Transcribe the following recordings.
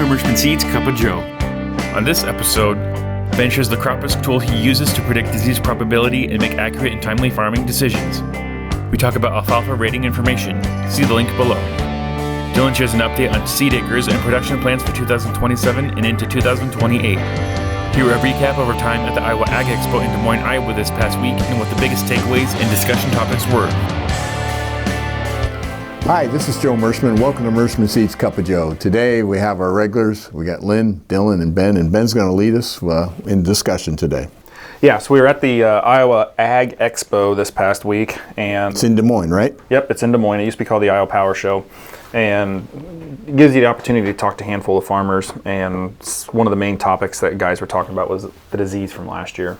to Merschman Seeds Cup of Joe. On this episode, Ben shares the crop risk tool he uses to predict disease probability and make accurate and timely farming decisions. We talk about alfalfa rating information. See the link below. Dylan shares an update on seed acres and production plans for 2027 and into 2028. Hear a recap of our time at the Iowa Ag Expo in Des Moines, Iowa this past week and what the biggest takeaways and discussion topics were. Hi, this is Joe Merschman. Welcome to Merschman Seeds Cup of Joe. Today we have our regulars. We got Lynn, Dylan, and Ben's going to lead us in discussion today. Yeah, so we were at the Iowa Ag Expo this past week, and it's in Des Moines, right? Yep, it's in Des Moines. It used to be called the Iowa Power Show, and it gives you the opportunity to talk to a handful of farmers. And one of the main topics that guys were talking about was the disease from last year,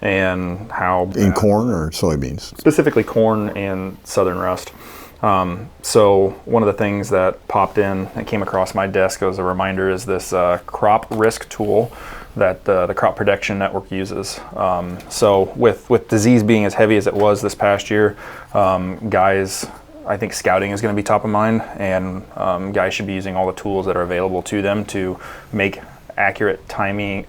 and how in corn or soybeans, specifically corn and southern rust. So one of the things that popped in and came across my desk as a reminder is this crop risk tool that the Crop Protection Network uses. So with disease being as heavy as it was this past year, guys, I think scouting is going to be top of mind, and guys should be using all the tools that are available to them to make accurate timely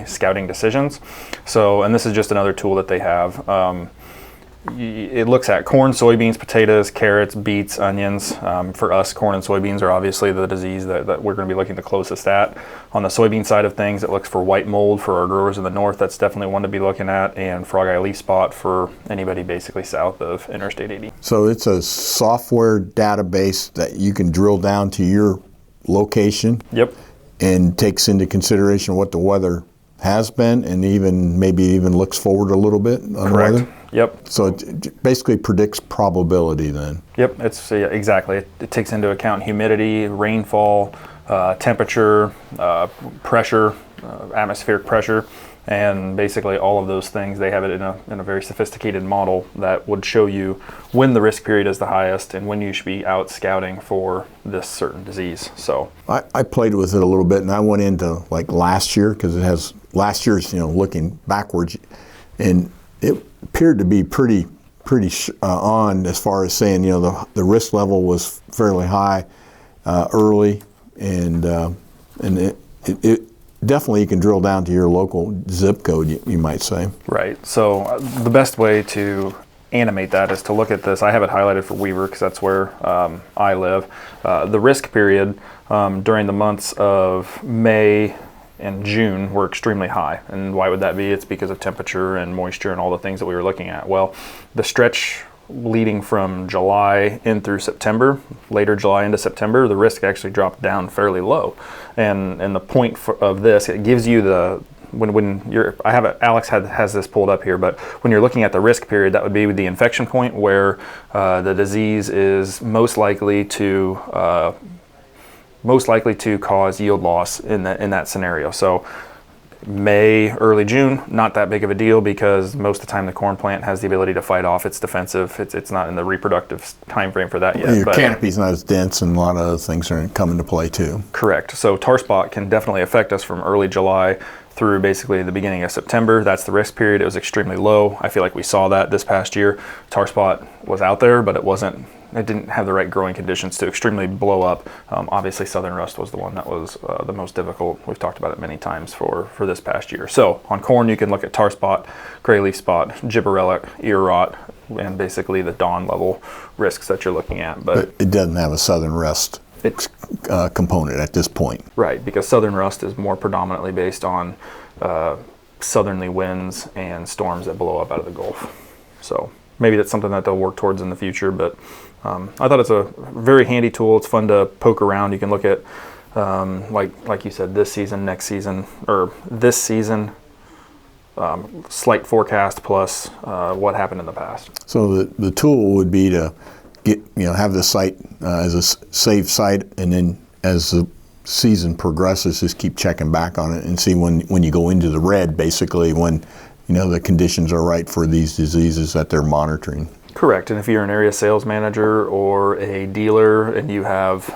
scouting decisions. So, and this is just another tool that they have. It looks at corn, soybeans, potatoes, carrots, beets, onions. For us, corn and soybeans are obviously the disease that we're going to be looking the closest at. On the soybean side of things, it looks for white mold for our growers in the north. That's definitely one to be looking at, and frog eye leaf spot for anybody basically south of Interstate 80. So it's a software database that you can drill down to your location. Yep. And takes into consideration what the weather has been, and maybe even looks forward a little bit on Correct. weather. Yep. So it basically predicts probability then. Yep, it's exactly. It takes into account humidity, rainfall, temperature, pressure, atmospheric pressure, and basically all of those things. They have it in a very sophisticated model that would show you when the risk period is the highest and when you should be out scouting for this certain disease. So I played with it a little bit, and I went into like last year because it has last year's looking backwards, and it appeared to be pretty on as far as saying the risk level was fairly high early, and it definitely you can drill down to your local zip code, you might say. Right. So the best way to animate that is to look at this. I have it highlighted for Weaver because that's where I live. The risk period during the months of May and June were extremely high. And why would that be? It's because of temperature and moisture and all the things that we were looking at. Well, the stretch leading from July in through September, later July into September, the risk actually dropped down fairly low. And the point of this, it gives you when you're, Alex has this pulled up here, but when you're looking at the risk period, that would be the infection point where the disease is most likely to cause yield loss in that scenario. So May, early June, not that big of a deal because most of the time the corn plant has the ability to fight off. It's defensive. It's not in the reproductive time frame for that yet. Your canopy's not as dense, and a lot of other things are coming into play too. Correct. So tar spot can definitely affect us from early July through basically the beginning of September. That's the risk period. It was extremely low. I feel like we saw that this past year. Tar spot was out there, but it didn't have the right growing conditions to extremely blow up. Obviously, southern rust was the one that was the most difficult. We've talked about it many times for this past year. So on corn, you can look at tar spot, gray leaf spot, gibberellic, ear rot, and basically the dawn level risks that you're looking at. But it doesn't have a southern rust component at this point. Right, because southern rust is more predominantly based on southerly winds and storms that blow up out of the Gulf. So maybe that's something that they'll work towards in the future, but I thought it's a very handy tool. It's fun to poke around. You can look at, like you said, this season, next season, or this season, slight forecast plus what happened in the past. So the tool would be to have the site as a saved site, and then as the season progresses, just keep checking back on it and see when you go into the red, basically when the conditions are right for these diseases that they're monitoring. Correct. And if you're an area sales manager or a dealer and you have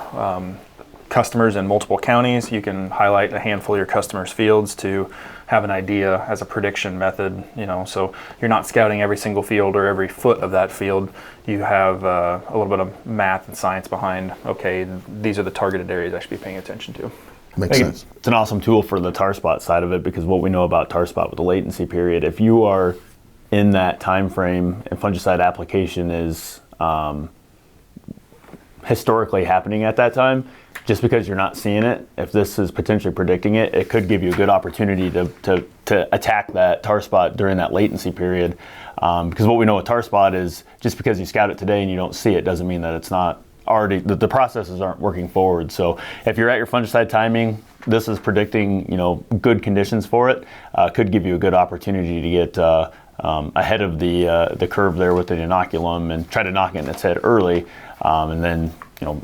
customers in multiple counties, you can highlight a handful of your customers' fields to have an idea as a prediction method, so you're not scouting every single field or every foot of that field. You have a little bit of math and science behind, okay, these are the targeted areas I should be paying attention to. Makes sense. It's an awesome tool for the tar spot side of it, because what we know about tar spot with the latency period, if you are in that time frame and fungicide application is historically happening at that time, just because you're not seeing it, if this is potentially predicting it, it could give you a good opportunity to attack that tar spot during that latency period. Because what we know with tar spot is just because you scout it today and you don't see it doesn't mean that it's not already, the processes aren't working forward. So if you're at your fungicide timing, this is predicting, good conditions for it. Could give you a good opportunity to get ahead of the curve there with the inoculum and try to knock it in its head early, and then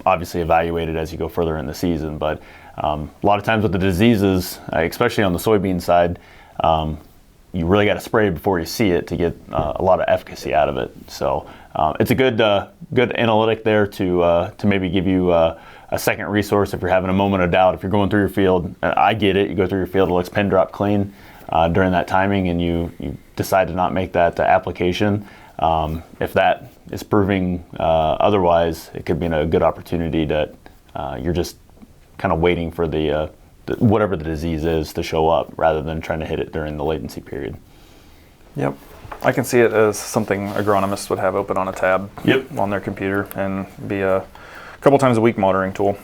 obviously evaluate it as you go further in the season. But a lot of times with the diseases, especially on the soybean side, you really got to spray before you see it to get a lot of efficacy out of it. So it's a good analytic there to maybe give you a second resource if you're having a moment of doubt. If you're going through your field, I get it, you go through your field, it looks pin drop clean during that timing, and you decide to not make that application. If that is proving otherwise, it could be a good opportunity that you're just kind of waiting for the whatever the disease is to show up, rather than trying to hit it during the latency period. Yep. I can see it as something agronomists would have open on a tab Yep. on their computer and be a couple times a week monitoring tool.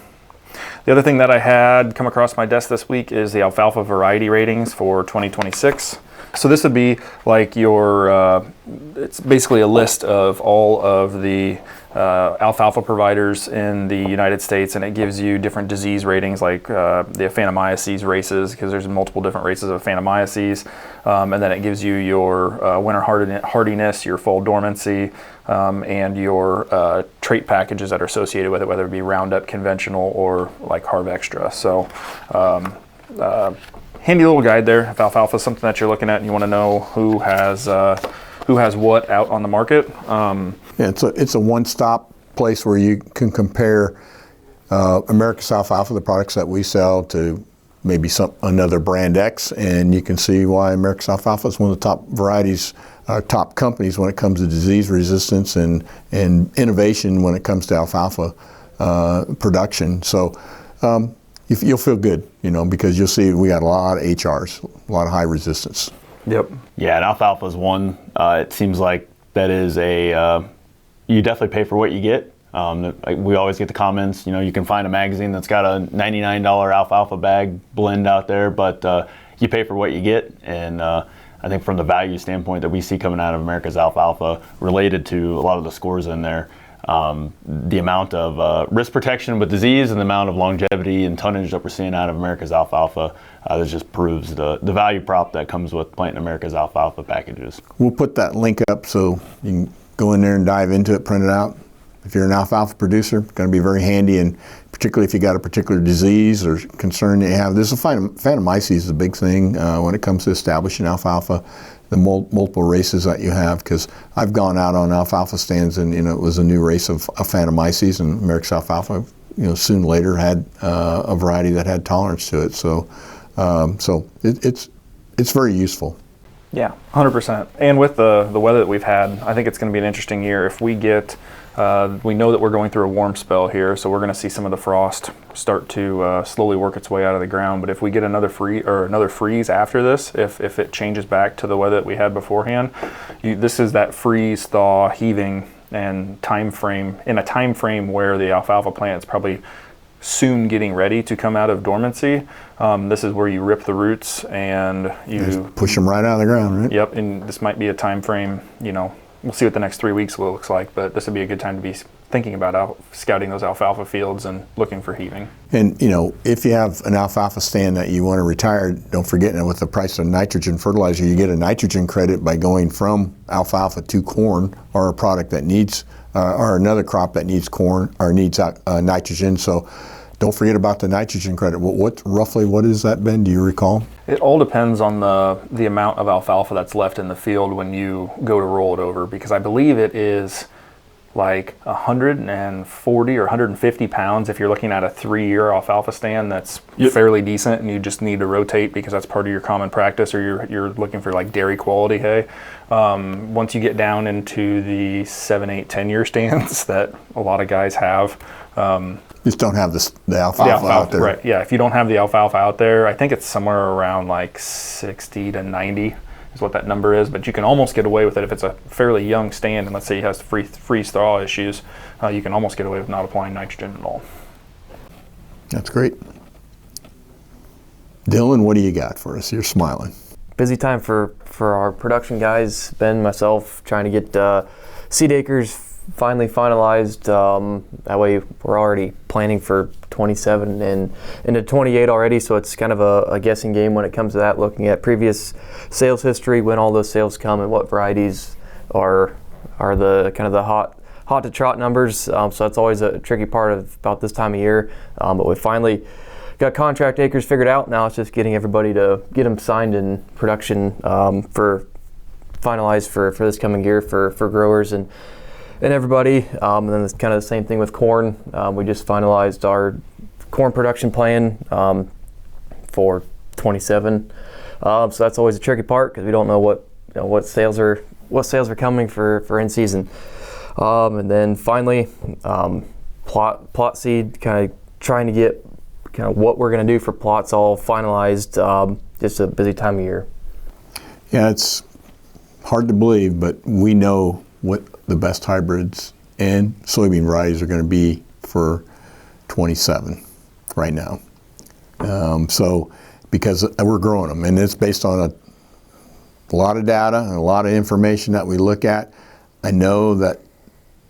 The other thing that I had come across my desk this week is the alfalfa variety ratings for 2026. So this would be like your, it's basically a list of all of the alfalfa providers in the United States, and it gives you different disease ratings, like the Aphanomyces races, because there's multiple different races of Aphanomyces, and then it gives you your winter hardiness, your fall dormancy, and your trait packages that are associated with it, whether it be Roundup conventional or like Harv Extra. So handy little guide there. If alfalfa is something that you're looking at and you want to know who has what out on the market. Yeah, it's a one-stop place where you can compare America's Alfalfa, the products that we sell, to maybe another brand X, and you can see why America's Alfalfa is one of the top varieties, top companies when it comes to disease resistance and innovation when it comes to alfalfa production. So you'll feel good, because you'll see we got a lot of HRs, a lot of high resistance. Yep. Yeah, and alfalfa is one. It seems like that is you definitely pay for what you get. We always get the comments, you can find a magazine that's got a $99 alfalfa bag blend out there, but you pay for what you get. And I think from the value standpoint that we see coming out of America's Alfalfa, related to a lot of the scores in there, the amount of risk protection with disease and the amount of longevity and tonnage that we're seeing out of America's Alfalfa, that just proves the value prop that comes with planting America's Alfalfa packages. We'll put that link up so you can go in there and dive into it, print it out. If you're an alfalfa producer, it's going to be very handy, and particularly if you got a particular disease or concern that you have. There's Aphanomyces is a big thing when it comes to establishing alfalfa, the multiple races that you have, because I've gone out on alfalfa stands and it was a new race of Aphanomyces, and America's Alfalfa soon later had a variety that had tolerance to it. So it's very useful. Yeah, 100%. And with the weather that we've had, I think it's going to be an interesting year. If we get, we know that we're going through a warm spell here, so we're going to see some of the frost start to slowly work its way out of the ground. But if we get another freeze after this, if it changes back to the weather that we had beforehand, this is that freeze, thaw, heaving, and time frame, in a time frame where the alfalfa plant is probably soon getting ready to come out of dormancy. This is where you rip the roots and you just push them right out of the ground, right? Yep, and this might be a time frame, we'll see what the next 3 weeks looks like, but this would be a good time to be thinking about scouting those alfalfa fields and looking for heaving. And if you have an alfalfa stand that you want to retire, don't forget that with the price of nitrogen fertilizer, you get a nitrogen credit by going from alfalfa to corn, or a product that needs or another crop that needs corn or needs nitrogen. So don't forget about the nitrogen credit. What is that, Ben? Do you recall? It all depends on the amount of alfalfa that's left in the field when you go to roll it over, because I believe it is like 140 or 150 pounds if you're looking at a 3-year alfalfa stand that's fairly decent, and you just need to rotate because that's part of your common practice, or you're looking for like dairy quality hay. Once you get down into the 7, 8, 10-year stands that a lot of guys have, Just don't have the The alfalfa out there. right? Yeah, if you don't have the alfalfa out there, I think it's somewhere around like 60 to 90 is what that number is. But you can almost get away with it if it's a fairly young stand, and let's say it has freeze thaw issues. You can almost get away with not applying nitrogen at all. That's great. Dylan, what do you got for us? You're smiling. Busy time for our production guys, Ben, myself, trying to get seed acres finally finalized. That way we're already planning for 27 and into 28 already, so it's kind of a guessing game when it comes to that, looking at previous sales history, when all those sales come and what varieties are the kind of the hot to trot numbers. So that's always a tricky part about this time of year, but we finally got contract acres figured out. Now it's just getting everybody to get them signed in production for finalized for this coming year for growers and everybody. And then it's kind of the same thing with corn. We just finalized our corn production plan for 27. So that's always a tricky part because we don't know what sales are coming for in season. And then finally, plot seed, kind of trying to get kind of what we're going to do for plots all finalized. Just a busy time of year. Yeah, it's hard to believe, but we know what the best hybrids and soybean varieties are going to be for 27 right now. So because we're growing them, and it's based on a lot of data and a lot of information that we look at. I know that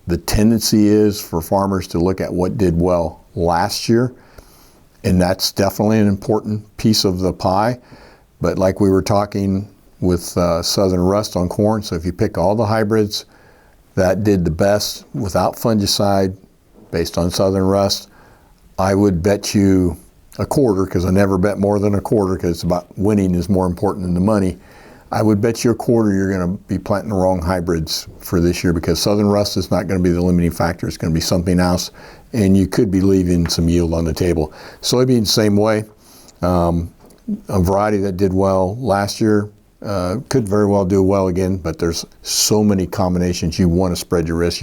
the tendency is for farmers to look at what did well last year, and that's definitely an important piece of the pie. But like we were talking with Southern Rust on corn, so if you pick all the hybrids that did the best without fungicide based on Southern Rust, I would bet you a quarter, because I never bet more than a quarter, because it's about winning is more important than the money. I would bet you a quarter you're going to be planting the wrong hybrids for this year, because Southern Rust is not going to be the limiting factor. It's going to be something else, and you could be leaving some yield on the table. Soybeans, same way. A variety that did well last year could very well do well again, but there's so many combinations. You want to spread your risk.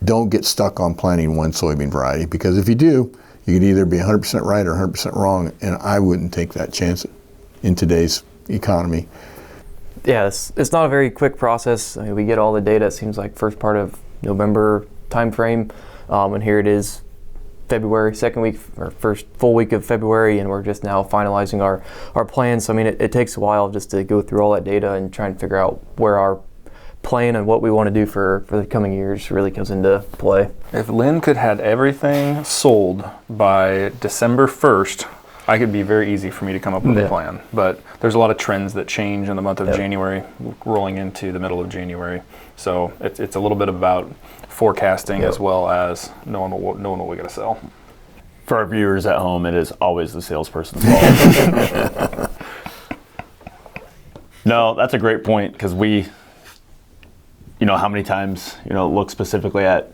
Don't get stuck on planting one soybean variety, because if you do, you could either be 100% right or 100% wrong, and I wouldn't take that chance in today's economy. Yeah, it's not a very quick process. I mean, we get all the data, it seems like first part of November time frame, and here it is February, second week or first full week of February, and we're just now finalizing our plans. So I mean, it takes a while just to go through all that data and try and figure out where our plan and what we want to do for the coming years really comes into play. If Lynn could have everything sold by December 1st, I could be very easy for me to come up with a plan. But there's a lot of trends that change in the month of January, rolling into the middle of January. So it's a little bit about forecasting as well as knowing what we got to sell. For our viewers at home, it is always the salesperson's fault. No, that's a great point, because we, how many times, look specifically at,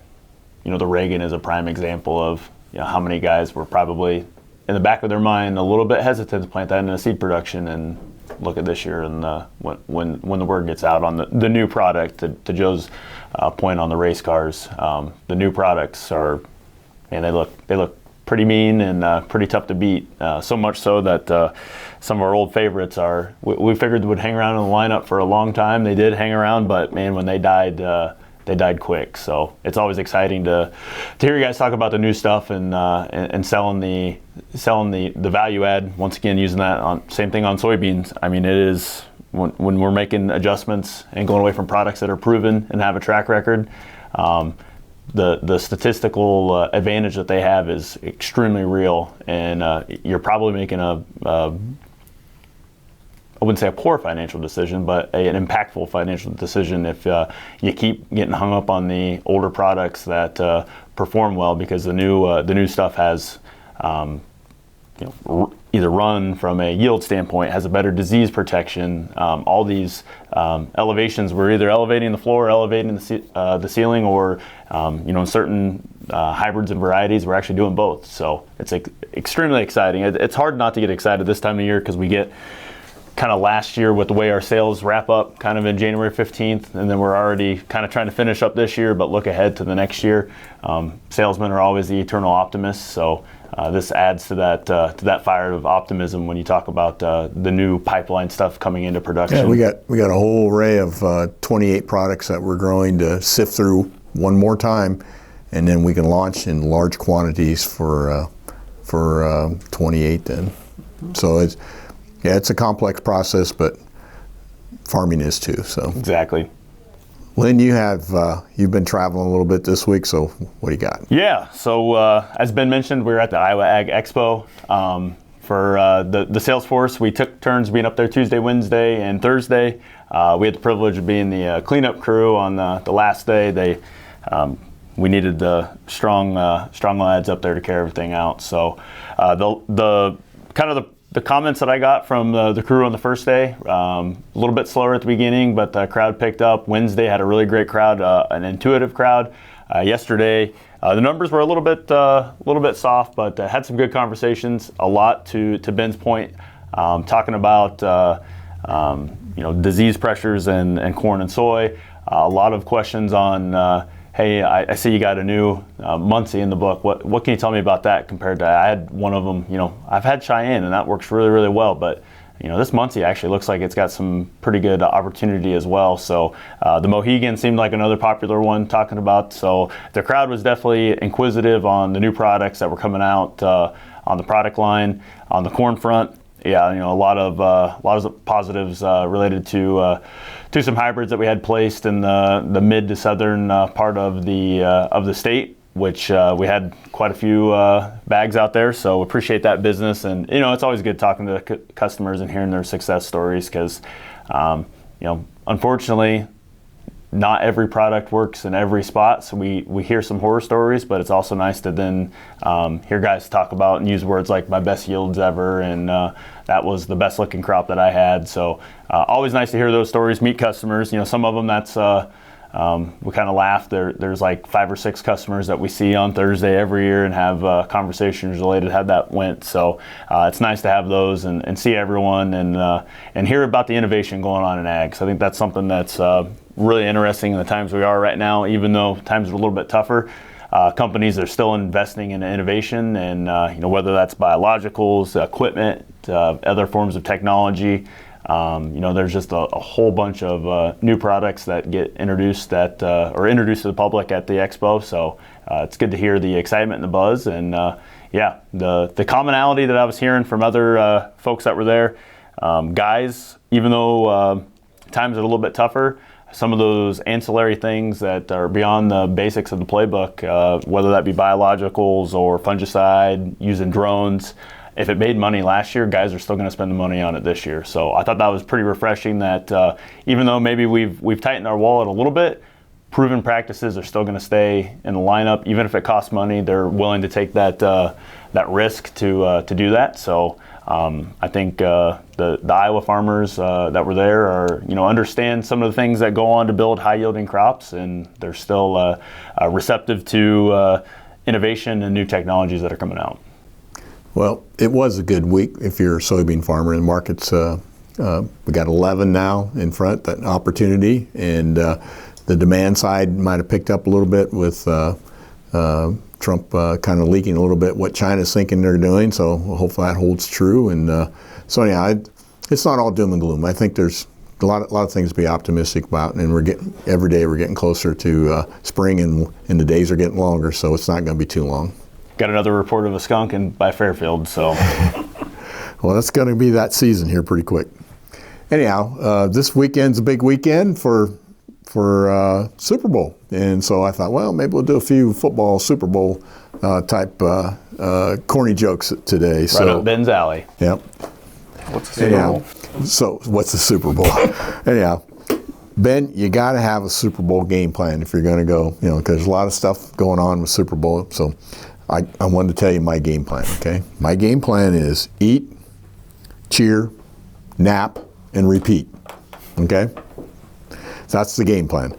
the Reagan is a prime example of, how many guys were probably in the back of their mind a little bit hesitant to plant that in a seed production, and look at this year and when the word gets out on the new product, to Joe's point on the race cars, the new products are, they look pretty mean and pretty tough to beat. So much so that some of our old favorites we figured would hang around in the lineup for a long time. They did hang around, but man, when they died quick. So it's always exciting to hear you guys talk about the new stuff and selling the value add. Once again, using that on same thing on soybeans. I mean, it is when we're making adjustments and going away from products that are proven and have a track record. The statistical advantage that they have is extremely real, and you're probably making I wouldn't say a poor financial decision, but an impactful financial decision if you keep getting hung up on the older products that perform well, because the new stuff has either run from a yield standpoint, has a better disease protection. All these elevations, we're either elevating the floor, or elevating the ceiling, or in certain hybrids and varieties, we're actually doing both. So it's extremely exciting. It's hard not to get excited this time of year, because we get kind of last year with the way our sales wrap up kind of in January 15th, and then we're already kind of trying to finish up this year but look ahead to the next year. Salesmen are always the eternal optimists, so this adds to that fire of optimism when you talk about the new pipeline stuff coming into production. Yeah, we got a whole array of 28 products that we're growing to sift through one more time, and then we can launch in large quantities for 28 then. So it's a complex process, but farming is too. So exactly. Lynn, you've been traveling a little bit this week, so what do you got? Yeah, so as Ben mentioned, we were at the Iowa Ag Expo. For the sales force, we took turns being up there Tuesday, Wednesday, and Thursday. We had the privilege of being the cleanup crew on the last day. We needed the strong lads up there to carry everything out. So the comments that I got from the crew on the first day, a little bit slower at the beginning, but the crowd picked up. Wednesday had a really great crowd, an intuitive crowd. Yesterday, the numbers were a little bit soft, but had some good conversations. A lot to Ben's point, talking about disease pressures in corn and soy. A lot of questions on. Hey, I see you got a new Muncie in the book. What can you tell me about that compared to, I had one of them, I've had Cheyenne and that works really, really well, but this Muncie actually looks like it's got some pretty good opportunity as well. So the Mohegan seemed like another popular one talking about. So the crowd was definitely inquisitive on the new products that were coming out on the product line. On the corn front, yeah, a lot of positives related to some hybrids that we had placed in the mid to southern part of the state, which we had quite a few bags out there. So appreciate that business, and it's always good talking to the customers and hearing their success stories because unfortunately, not every product works in every spot, so we hear some horror stories, but it's also nice to then hear guys talk about and use words like my best yields ever, and that was the best looking crop that I had. So always nice to hear those stories, meet customers. Some of them that's we kind of laugh. There's like 5 or 6 customers that we see on Thursday every year and have conversations related to how that went. So it's nice to have those and see everyone and hear about the innovation going on in ag. So I think that's something that's really interesting in the times we are right now, even though times are a little bit tougher. Companies are still investing in innovation, and whether that's biologicals, equipment, other forms of technology. There's just a whole bunch of new products that get introduced or introduced to the public at the expo. So it's good to hear the excitement and the buzz, and the commonality that I was hearing from other folks that were there. Guys, even though times are a little bit tougher, some of those ancillary things that are beyond the basics of the playbook, whether that be biologicals or fungicide, using drones, if it made money last year, guys are still going to spend the money on it this year. So I thought that was pretty refreshing that even though maybe we've tightened our wallet a little bit, proven practices are still going to stay in the lineup. Even if it costs money, they're willing to take that risk to do that. So I think the Iowa farmers that were there are understand some of the things that go on to build high yielding crops, and they're still receptive to innovation and new technologies that are coming out. Well, it was a good week if you're a soybean farmer, and markets we got 11 now in front, that opportunity, and the demand side might have picked up a little bit with Trump kind of leaking a little bit what China's thinking they're doing, so hopefully that holds true. And so anyhow, it's not all doom and gloom. I think there's a lot of things to be optimistic about, and every day we're getting closer to spring, and the days are getting longer, so it's not going to be too long. Got another report of a skunk by Fairfield, so. Well, that's going to be that season here pretty quick. Anyhow, this weekend's a big weekend for Super Bowl, and so I thought, well, maybe we'll do a few football Super Bowl type corny jokes today. Right so up Ben's alley. Yep. What's the Super Bowl? So what's the Super Bowl? Anyhow, Ben, you got to have a Super Bowl game plan if you're going to go, because there's a lot of stuff going on with Super Bowl. So I wanted to tell you my game plan, okay? My game plan is eat, cheer, nap, and repeat, okay? That's the game plan.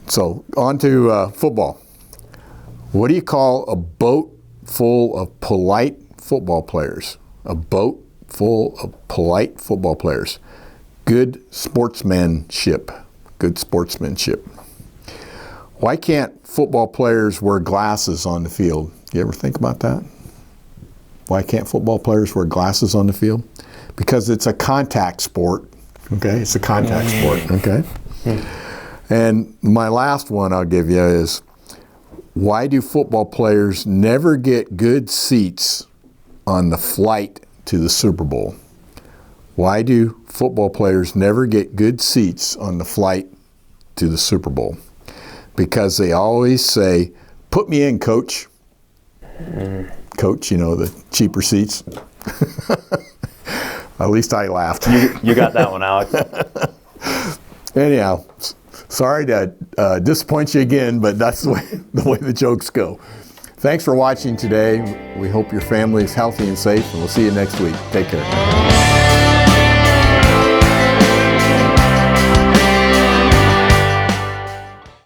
So on to football. What do you call a boat full of polite football players? A boat full of polite football players. Good sportsmanship. Good sportsmanship. Why can't football players wear glasses on the field? You ever think about that? Why can't football players wear glasses on the field? Because it's a contact sport. Okay, it's a contact sport. Okay. And my last one I'll give you is, why do football players never get good seats on the flight to the Super Bowl? Why do football players never get good seats on the flight to the Super Bowl? Because they always say, "Put me in, coach." Coach, the cheaper seats. At least I laughed. You got that one, Alex. Anyhow, sorry to disappoint you again, but that's the way the jokes go. Thanks for watching today. We hope your family is healthy and safe, and we'll see you next week. Take care.